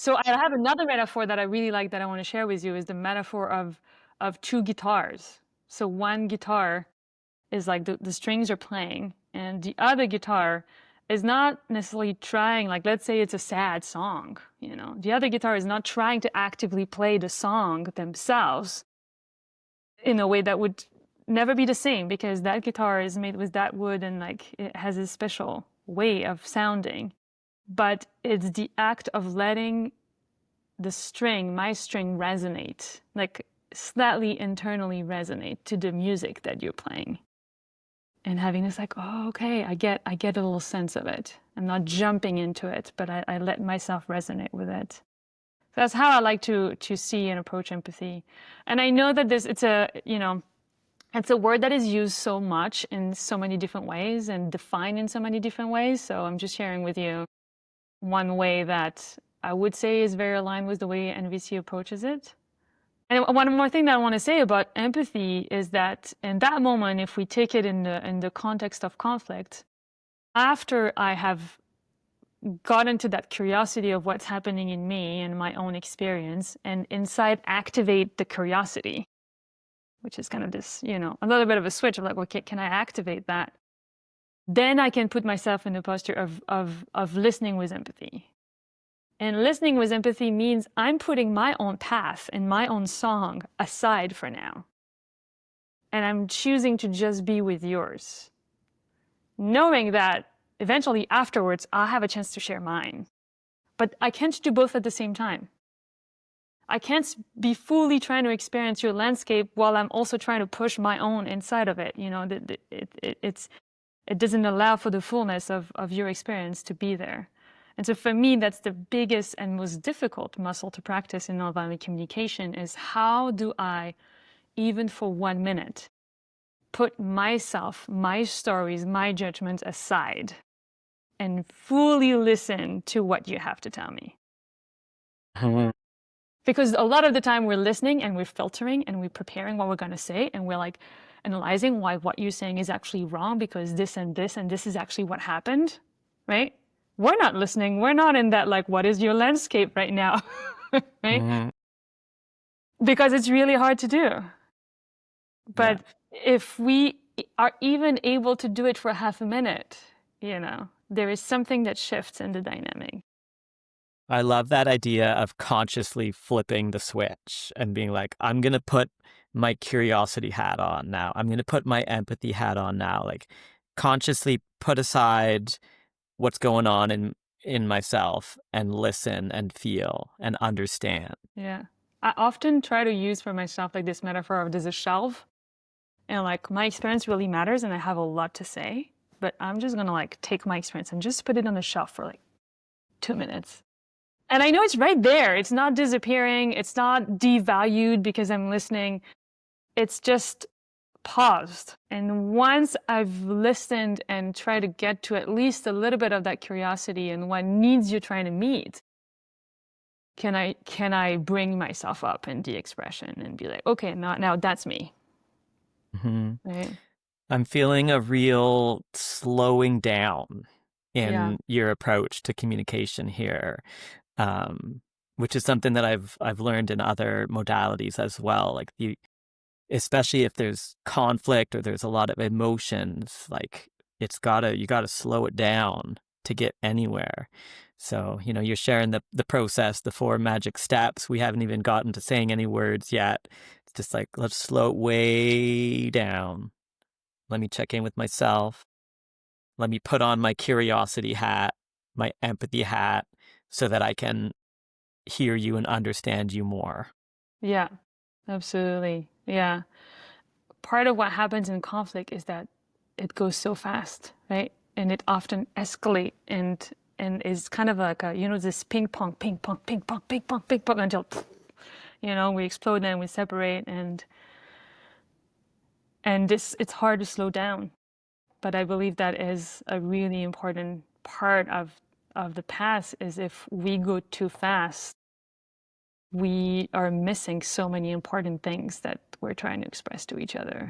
So I have another metaphor that I really like that I want to share with you is the metaphor of two guitars. So one guitar is like the strings are playing, and the other guitar is not necessarily trying, like let's say it's a sad song, you know. The other guitar is not trying to actively play the song themselves in a way that would never be the same because that guitar is made with that wood and like it has a special way of sounding. But it's the act of letting the string, my string, resonate, like slightly internally resonate to the music that you're playing. And having this like, oh, okay, I get a little sense of it. I'm not jumping into it, but I let myself resonate with it. So that's how I like to see and approach empathy. And I know that this it's a, you know, it's a word that is used so much in so many different ways and defined in so many different ways. So I'm just sharing with you one way that I would say is very aligned with the way NVC approaches it. And one more thing that I want to say about empathy is that in that moment, if we take it in the context of conflict, after I have gotten to that curiosity of what's happening in me and my own experience, and inside activate the curiosity, which is kind of this, you know, a little bit of a switch of like, okay, can I activate that? Then I can put myself in the posture of listening with empathy. And listening with empathy means I'm putting my own path and my own song aside for now. And I'm choosing to just be with yours, knowing that eventually afterwards I'll have a chance to share mine. But I can't do both at the same time. I can't be fully trying to experience your landscape while I'm also trying to push my own inside of it. You know, it doesn't allow for the fullness of your experience to be there. And so for me, that's the biggest and most difficult muscle to practice in nonviolent communication is how do I, even for 1 minute, put myself, my stories, my judgments aside and fully listen to what you have to tell me. Mhm. Because a lot of the time we're listening and we're filtering and we're preparing what we're going to say and we're like analyzing why what you're saying is actually wrong because this and this is actually what happened, right? We're not listening. We're not in that like, what is your landscape right now, right? Mhm. Because it's really hard to do. Yeah. But if we are even able to do it for half a minute, you know, there is something that shifts in the dynamic. I love that idea of consciously flipping the switch and being like, I'm going to put my curiosity hat on now. I'm going to put my empathy hat on now. Like consciously put aside what's going on in myself and listen and feel and understand. Yeah. I often try to use for myself like this metaphor of there's a shelf and like my experience really matters and I have a lot to say, but I'm just gonna like take my experience and just put it on the shelf for like 2 minutes. And I know it's right there. It's not disappearing. It's not devalued because I'm listening. It's just paused. And once I've listened and tried to get to at least a little bit of that curiosity and what needs you're trying to meet, can I bring myself up in the expression and be like, okay, now that's me, Mhm. right? I'm feeling a real slowing down Yeah, in your approach to communication here, um, which is something that I've learned in other modalities as well. Like especially if there's conflict or there's a lot of emotions, like you gotta slow it down to get anywhere. So, you know, you're sharing the process, the 4 magic steps. We haven't even gotten to saying any words yet. It's just like, let's slow it way down. Let me check in with myself. Let me put on my curiosity hat, my empathy hat, so that I can hear you and understand you more. yeah, absolutely. Yeah. Part of what happens in conflict is that it goes so fast, right? And it often escalates and is kind of like a, you know, this ping pong, ping pong, ping pong, ping pong, ping pong until, you know, we explode and we separate and this it's hard to slow down. But I believe that is a really important part of the past is if we go too fast, we are missing so many important things that we're trying to express to each other.